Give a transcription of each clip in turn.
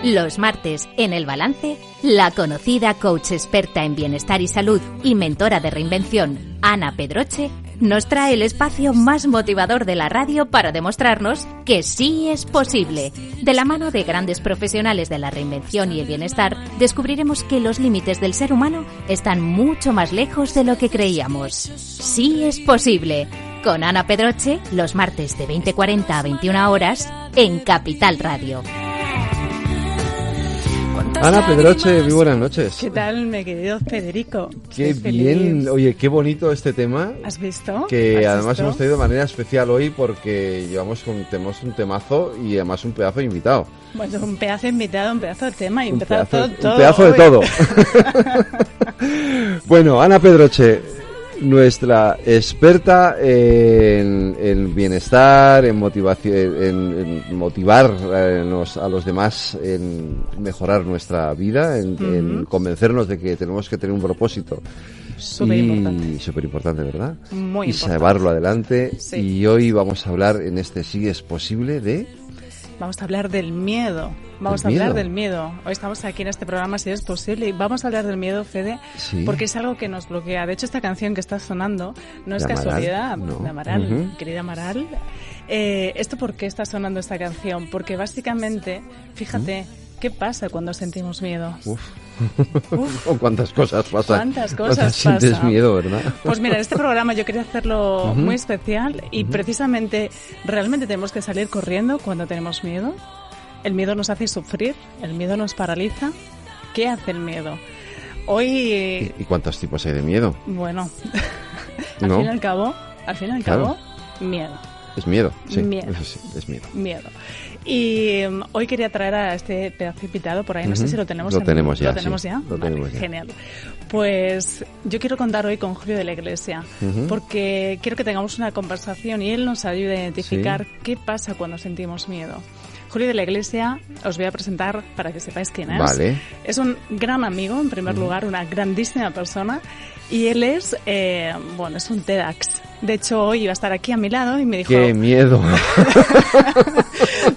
Los martes, en El Balance, la conocida coach experta en bienestar y salud y mentora de reinvención, Ana Pedroche, nos trae el espacio más motivador de la radio para demostrarnos que sí es posible. De la mano de grandes profesionales de la reinvención y el bienestar, descubriremos que los límites del ser humano están mucho más lejos de lo que creíamos. Sí es posible. Con Ana Pedroche, los martes de 20:40 a 21 horas, en Capital Radio. Ana Pedroche, muy buenas noches. ¿Qué tal, mi querido Federico? Qué Estoy bien, feliz. oye, qué bonito este tema. ¿Has visto? Que ¿Has además visto? hemos traído de manera especial hoy porque tenemos un temazo y además un pedazo de invitado. Bueno, un pedazo de invitado, un pedazo de tema y Un empezar todo. pedazo de hoy. todo. Bueno, Ana Pedroche, nuestra experta en bienestar, en motivación, en motivarnos a los demás, en mejorar nuestra vida, en convencernos de que tenemos que tener un propósito. Superimportante. Súper importante, ¿verdad? Muy y importante. llevarlo adelante. Sí. Y hoy vamos a hablar en este Sí es posible de... Vamos a hablar del miedo. Vamos a ¿Del hablar miedo? del miedo. Hoy estamos aquí en este programa, si es posible, y vamos a hablar del miedo, Fede, Sí. porque es algo que nos bloquea. De hecho, esta canción que está sonando no es ¿De Amaral? casualidad, No. de Amaral, Ujú. querida Amaral. ¿Esto por qué está sonando esta canción? Porque básicamente, fíjate, ¿qué pasa cuando sentimos miedo? Uf. Oh, cuántas cosas pasan. ¿Cuántas cosas Cuántas sientes pasan? miedo, ¿verdad? Pues mira, en este programa yo quería hacerlo muy especial y precisamente realmente tenemos que salir corriendo cuando tenemos miedo. El miedo nos hace sufrir, el miedo nos paraliza. ¿Qué hace el miedo? Hoy, ¿Y cuántos tipos hay de miedo? bueno, al ¿No? fin y al cabo, Claro. miedo. Es miedo, sí. Miedo. Eso sí, es miedo. Miedo. Y hoy quería traer a este pedazo de invitado por ahí, no sé si lo tenemos. Lo tenemos ya, ¿Lo tenemos sí. ya? Lo Vale, tenemos ya. genial. Pues yo quiero contar hoy con Julio de la Iglesia, porque quiero que tengamos una conversación y él nos ayude a identificar qué pasa cuando sentimos miedo. Julio de la Iglesia, os voy a presentar para que sepáis quién es. Vale. Es un gran amigo, en primer lugar, una grandísima persona, y él es, bueno, es un TEDx. De hecho, hoy iba a estar aquí a mi lado y me dijo... ¡Qué miedo!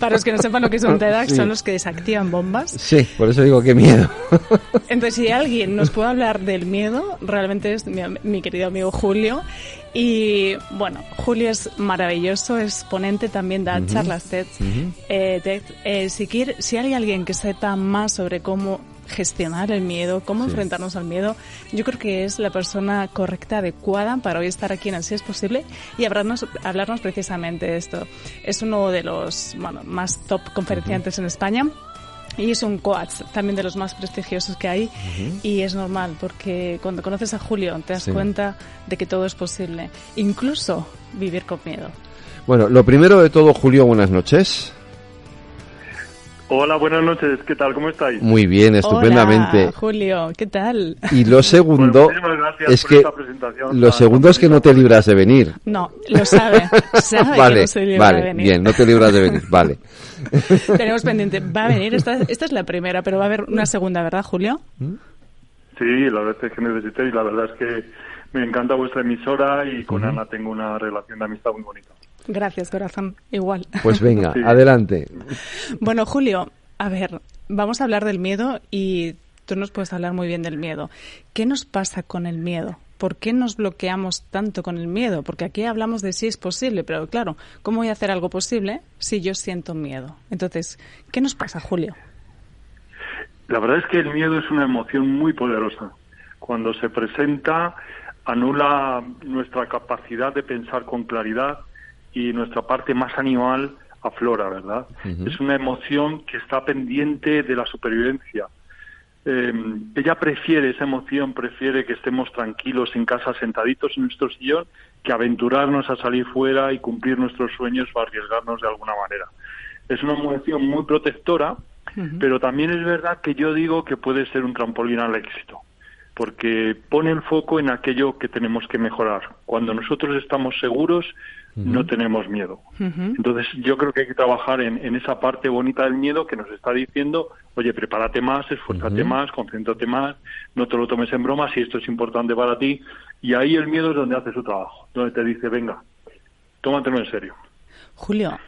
Para los que no sepan lo que es un TEDx, Sí. son los que desactivan bombas. Sí, por eso digo qué miedo. Entonces, si alguien nos puede hablar del miedo, realmente es mi querido amigo Julio. Y bueno, Julio es maravilloso, es ponente, también da charlas TED. Si hay alguien que sepa más sobre cómo gestionar el miedo, cómo enfrentarnos al miedo, yo creo que es la persona correcta, adecuada para hoy estar aquí en Así es Posible y hablarnos precisamente de esto. Es uno de los más top conferenciantes en España. Y es un coach también de los más prestigiosos que hay y es normal porque cuando conoces a Julio te das cuenta de que todo es posible, incluso vivir con miedo. Bueno, lo primero de todo, Julio, buenas noches. Hola, buenas noches. ¿Qué tal? ¿Cómo estáis? Muy bien, estupendamente. Hola, Julio, ¿qué tal? Y lo segundo Bueno, muchísimas gracias es por que esta presentación lo tan- segundo es que no te libras de venir. No, lo sabe que Vale, no se libra de vale, venir. bien, no te libras de venir, vale. Tenemos pendiente, va a venir, esta es la primera, pero va a haber una segunda, ¿verdad, Julio? Sí, la verdad es que necesité y la verdad es que me encanta vuestra emisora y con Ana tengo una relación de amistad muy bonita. Gracias, corazón, igual. Pues venga, Sí. adelante. Bueno, Julio, a ver, vamos a hablar del miedo y tú nos puedes hablar muy bien del miedo. ¿Qué nos pasa con el miedo? ¿Por qué nos bloqueamos tanto con el miedo? Porque aquí hablamos de si es posible, pero claro, ¿cómo voy a hacer algo posible si yo siento miedo? Entonces, ¿qué nos pasa, Julio? La verdad es que el miedo es una emoción muy poderosa. Cuando se presenta, anula nuestra capacidad de pensar con claridad y nuestra parte más animal aflora, ¿verdad? Es una emoción que está pendiente de la supervivencia. Ella prefiere, esa emoción prefiere que estemos tranquilos en casa, sentaditos en nuestro sillón, que aventurarnos a salir fuera y cumplir nuestros sueños o arriesgarnos de alguna manera. Es una emoción muy protectora, pero también es verdad que yo digo que puede ser un trampolín al éxito, porque pone el foco en aquello que tenemos que mejorar. Cuando nosotros estamos seguros, no tenemos miedo. Entonces yo creo que hay que trabajar en esa parte bonita del miedo que nos está diciendo, oye, prepárate más, esfuérzate más, concéntrate más, no te lo tomes en broma si esto es importante para ti. Y ahí el miedo es donde hace su trabajo, donde te dice, venga, tómatelo en serio. Julio,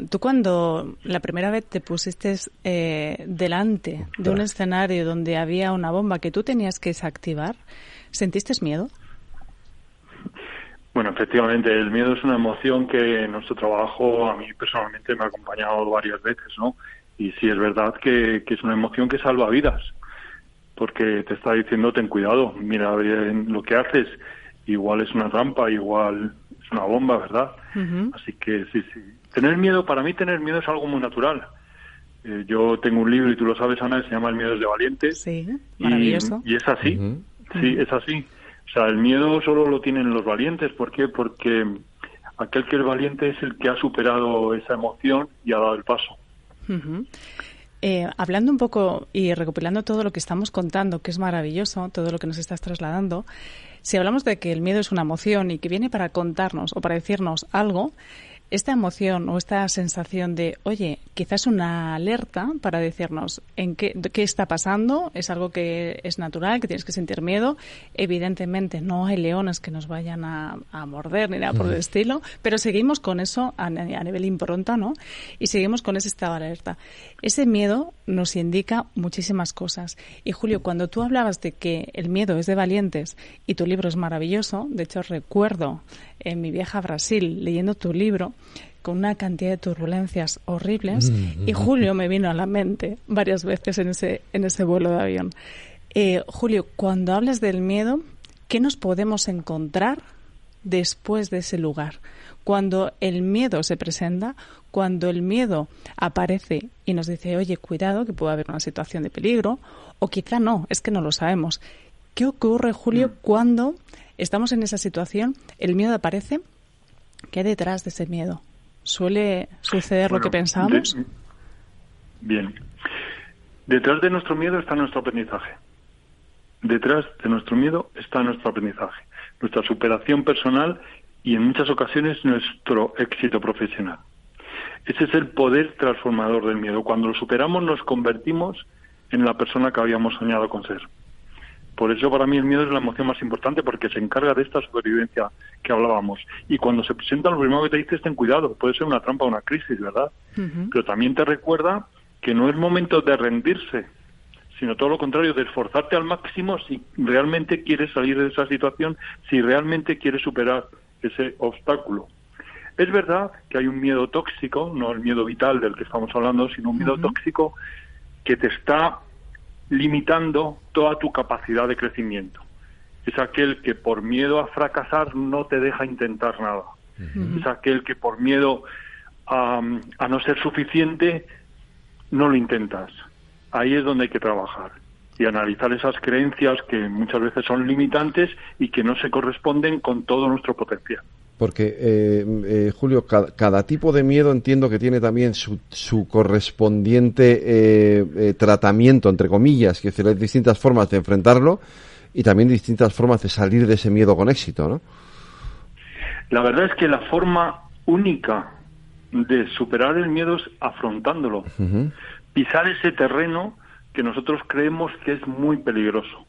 Tú cuando la primera vez te pusiste delante de un escenario donde había una bomba que tú tenías que desactivar, ¿sentiste miedo? Bueno, efectivamente, el miedo es una emoción que en nuestro trabajo a mí personalmente me ha acompañado varias veces, ¿no? Y sí es verdad que es una emoción que salva vidas, porque te está diciendo ten cuidado, mira bien lo que haces, igual es una trampa, igual es una bomba, ¿verdad? Uh-huh. Así que sí. Tener miedo, para mí tener miedo es algo muy natural. Yo tengo un libro, y tú lo sabes, Ana, que se llama El miedo es de valientes. Sí, maravilloso. Y es así, sí, es así. O sea, el miedo solo lo tienen los valientes. ¿Por qué? Porque aquel que es valiente es el que ha superado esa emoción y ha dado el paso. Uh-huh. Hablando un poco y recopilando todo lo que estamos contando, que es maravilloso, todo lo que nos estás trasladando, si hablamos de que el miedo es una emoción y que viene para contarnos o para decirnos algo, esta emoción o esta sensación de, oye, quizás una alerta para decirnos en qué está pasando, es algo que es natural, que tienes que sentir miedo. Evidentemente no hay leones que nos vayan a morder ni nada por el estilo, pero seguimos con eso a nivel impronta, ¿no? Y seguimos con ese estado de alerta. Ese miedo nos indica muchísimas cosas. Y Julio, cuando tú hablabas de que el miedo es de valientes y tu libro es maravilloso, de hecho recuerdo en mi viaje a Brasil leyendo tu libro con una cantidad de turbulencias horribles y Julio me vino a la mente varias veces en ese vuelo de avión. Julio, cuando hablas del miedo, ¿qué nos podemos encontrar después de ese lugar? Cuando el miedo se presenta, cuando el miedo aparece y nos dice, oye, cuidado, que puede haber una situación de peligro, o quizá no, es que no lo sabemos. ¿Qué ocurre, Julio, cuando estamos en esa situación, el miedo aparece? ¿Qué hay detrás de ese miedo? ¿Suele suceder lo que pensamos? Bien. Detrás de nuestro miedo está nuestro aprendizaje. Detrás de nuestro miedo está nuestro aprendizaje, nuestra superación personal y en muchas ocasiones nuestro éxito profesional. Ese es el poder transformador del miedo. Cuando lo superamos nos convertimos en la persona que habíamos soñado con ser. Por eso para mí el miedo es la emoción más importante, porque se encarga de esta supervivencia que hablábamos. Y cuando se presenta, lo primero que te dice es ten cuidado, puede ser una trampa o una crisis, ¿verdad? Uh-huh. Pero también te recuerda que no es momento de rendirse, sino todo lo contrario, de esforzarte al máximo si realmente quieres salir de esa situación, si realmente quieres superar ese obstáculo. Es verdad que hay un miedo tóxico, no el miedo vital del que estamos hablando, sino un miedo tóxico que te está limitando toda tu capacidad de crecimiento. Es aquel que por miedo a fracasar no te deja intentar nada. Es aquel que por miedo a no ser suficiente no lo intentas. Ahí es donde hay que trabajar y analizar esas creencias que muchas veces son limitantes y que no se corresponden con todo nuestro potencial. Porque, Julio, cada tipo de miedo entiendo que tiene también su correspondiente tratamiento, entre comillas, que es decir, hay distintas formas de enfrentarlo y también distintas formas de salir de ese miedo con éxito, ¿no? La verdad es que la forma única de superar el miedo es afrontándolo, pisar ese terreno que nosotros creemos que es muy peligroso.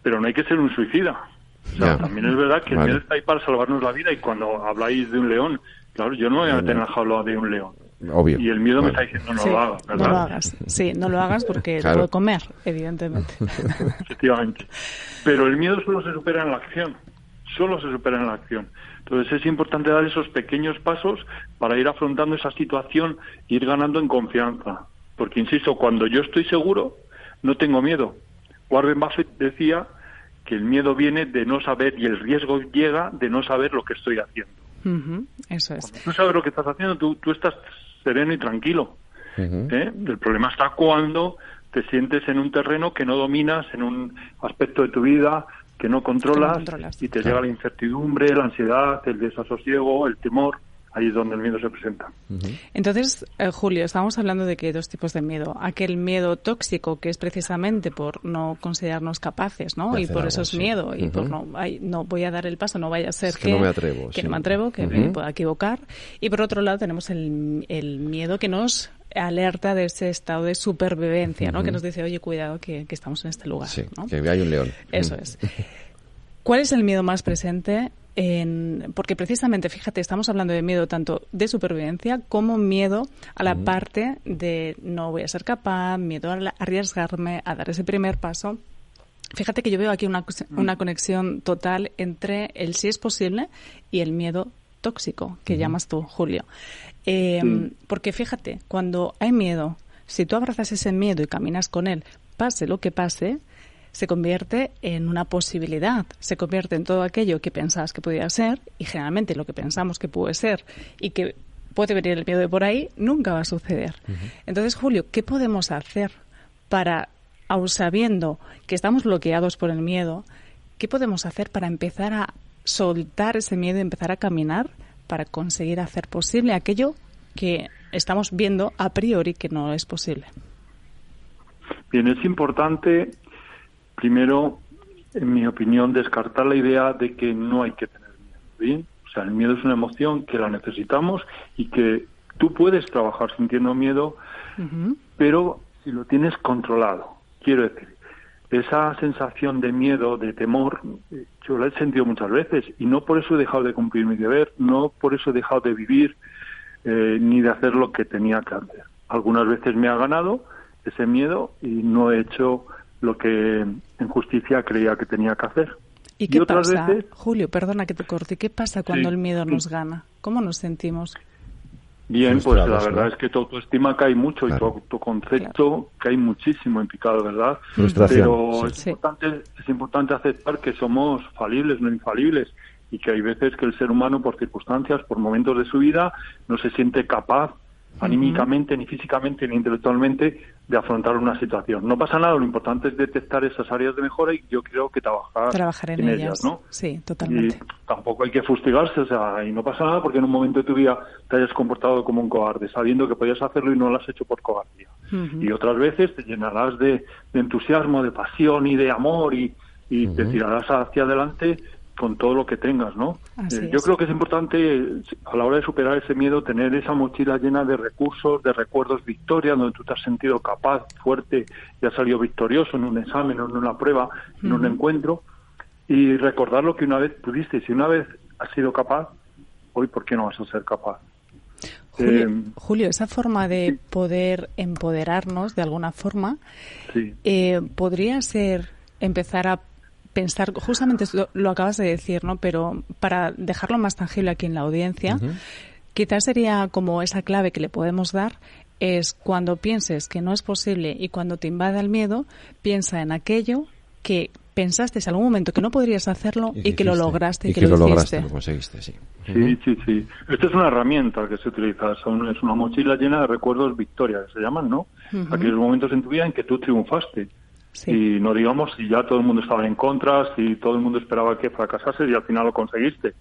Pero no hay que ser un suicida. O sea, también es verdad que el miedo está ahí para salvarnos la vida, y cuando habláis de un león, claro, yo no me voy a meter en la jaula de un león. Obvio. Y el miedo me está diciendo no lo hagas, ¿verdad? No lo hagas, sí, no lo hagas porque te puedo comer, evidentemente. Efectivamente. Pero el miedo solo se supera en la acción, Entonces es importante dar esos pequeños pasos para ir afrontando esa situación e ir ganando en confianza. Porque, insisto, cuando yo estoy seguro, no tengo miedo. Warren Buffett decía que el miedo viene de no saber y el riesgo llega de no saber lo que estoy haciendo. Eso es. Cuando tú sabes lo que estás haciendo, tú estás sereno y tranquilo. El problema está cuando te sientes en un terreno que no dominas, en un aspecto de tu vida que no controlas y te llega la incertidumbre, la ansiedad, el desasosiego, el temor. Ahí es donde el miedo se presenta. Entonces, Julio, estábamos hablando de que hay dos tipos de miedo. Aquel miedo tóxico, que es precisamente por no considerarnos capaces, ¿no? Y por eso es miedo. Y por no voy a dar el paso, no vaya a ser que no me atrevo, que me pueda equivocar. Y por otro lado tenemos el miedo que nos alerta de ese estado de supervivencia, ¿no? Que nos dice, oye, cuidado, que estamos en este lugar. Sí, ¿no? que hay un león. Eso es. ¿Cuál es el miedo más presente porque precisamente, fíjate, estamos hablando de miedo tanto de supervivencia como miedo a la parte de no voy a ser capaz, miedo a arriesgarme, a dar ese primer paso. Fíjate que yo veo aquí una conexión total entre el sí es posible y el miedo tóxico, que llamas tú, Julio. Porque fíjate, cuando hay miedo, si tú abrazas ese miedo y caminas con él, pase lo que pase, se convierte en una posibilidad, se convierte en todo aquello que pensabas que podía ser, y generalmente lo que pensamos que puede ser y que puede venir el miedo de por ahí, nunca va a suceder. Entonces, Julio, ¿qué podemos hacer para, aun sabiendo que estamos bloqueados por el miedo, qué podemos hacer para empezar a soltar ese miedo y empezar a caminar para conseguir hacer posible aquello que estamos viendo a priori que no es posible? Bien, es importante, primero, en mi opinión, descartar la idea de que no hay que tener miedo. ¿Bien? O sea, el miedo es una emoción que la necesitamos y que tú puedes trabajar sintiendo miedo, pero si lo tienes controlado. Quiero decir, esa sensación de miedo, de temor, yo la he sentido muchas veces y no por eso he dejado de cumplir mi deber, no por eso he dejado de vivir ni de hacer lo que tenía que hacer. Algunas veces me ha ganado ese miedo y no he hecho lo que en justicia creía que tenía que hacer. ¿Y qué pasa, Julio? Perdona que te corte. ¿Qué pasa cuando el miedo nos gana? ¿Cómo nos sentimmos? Bien, pues la verdad es que tu autoestima cae mucho y tu autoconcepto cae muchísimo en picado, ¿verdad? Frustración. Pero es importante aceptar que somos falibles, no infalibles, y que hay veces que el ser humano, por circunstancias, por momentos de su vida, no se siente capaz anímicamente, ni físicamente, ni intelectualmente, de afrontar una situación. No pasa nada, lo importante es detectar esas áreas de mejora y yo creo que trabajar en ellas, ¿no? Sí, totalmente. Y tampoco hay que fustigarse, o sea, y no pasa nada porque en un momento de tu vida te hayas comportado como un cobarde, sabiendo que podías hacerlo y no lo has hecho por cobardía. Y otras veces te llenarás de entusiasmo, de pasión y de amor y te tirarás hacia adelante con todo lo que tengas, ¿no? Yo creo que es importante, a la hora de superar ese miedo, tener esa mochila llena de recursos, de recuerdos, victorias, donde tú te has sentido capaz, fuerte, y has salido victorioso en un examen, en una prueba, en un encuentro, y recordar lo que una vez pudiste. Si una vez has sido capaz, hoy, ¿por qué no vas a ser capaz? Julio, esa forma de poder empoderarnos, de alguna forma, podría ser empezar a pensar, justamente lo acabas de decir, ¿no? Pero para dejarlo más tangible aquí en la audiencia, quizás sería como esa clave que le podemos dar, es cuando pienses que no es posible y cuando te invada el miedo, piensa en aquello que pensaste en algún momento que no podrías hacerlo y que lo lograste y que lo hiciste. Lo conseguiste, sí. Sí. Esta es una herramienta que se utiliza, es una mochila llena de recuerdos victorias, que se llaman, ¿no? Aquellos momentos en tu vida en que tú triunfaste. Sí. Y no digamos si ya todo el mundo estaba en contra, si todo el mundo esperaba que fracasases y al final lo conseguiste,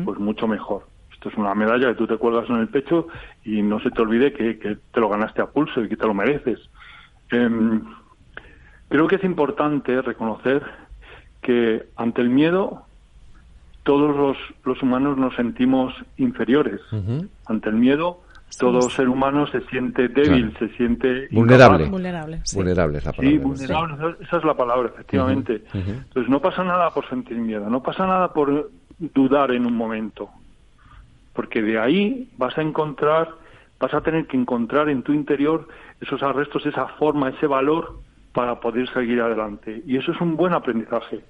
pues mucho mejor. Esto es una medalla que tú te cuelgas en el pecho y no se te olvide que te lo ganaste a pulso y que te lo mereces. Creo que es importante reconocer que ante el miedo todos los humanos nos sentimos inferiores. Ante el miedo todo ser humano se siente débil, se siente vulnerable. Vulnerable es la palabra. Sí, vulnerable, esa es la palabra, efectivamente. Entonces no pasa nada por sentir miedo, no pasa nada por dudar en un momento, porque de ahí vas a tener que encontrar en tu interior esos arrestos, esa forma, ese valor para poder seguir adelante. Y eso es un buen aprendizaje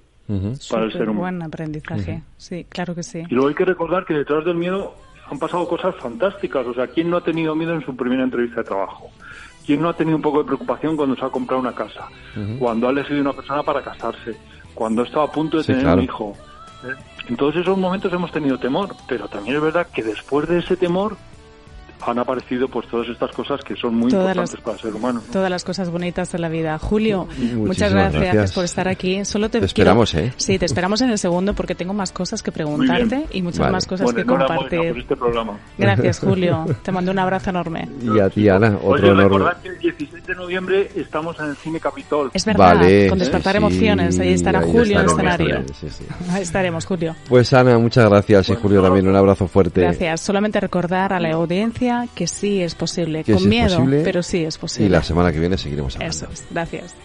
para el ser humano. Buen aprendizaje, sí, claro que sí. Y luego hay que recordar que detrás del miedo han pasado cosas fantásticas. O sea, ¿quién no ha tenido miedo en su primera entrevista de trabajo? ¿Quién no ha tenido un poco de preocupación cuando se ha comprado una casa? Cuando ha elegido una persona para casarse? Cuando ha estado a punto de tener un hijo? En todos esos momentos hemos tenido temor, pero también es verdad que después de ese temor han aparecido pues todas estas cosas que son muy importantes para el ser humano, ¿no? Todas las cosas bonitas de la vida. Julio, muchas gracias por estar aquí. Solo te esperamos, Sí, te esperamos en el segundo porque tengo más cosas que preguntarte y muchas más cosas que compartir. Por este programa. Gracias, Julio. Te mando un abrazo enorme. Y a ti, Ana, otro enorme. Recordad que el 16 de noviembre estamos en el Cine Capitol. Es verdad, con Despertar Emociones. Ahí estará Julio en el escenario. Ahí estaremos, Julio. Pues Ana, muchas gracias. Y Julio también, un abrazo fuerte. Gracias. Solamente recordar a la audiencia que sí es posible, con miedo, pero sí es posible. Y la semana que viene seguiremos hablando. Eso es. Gracias.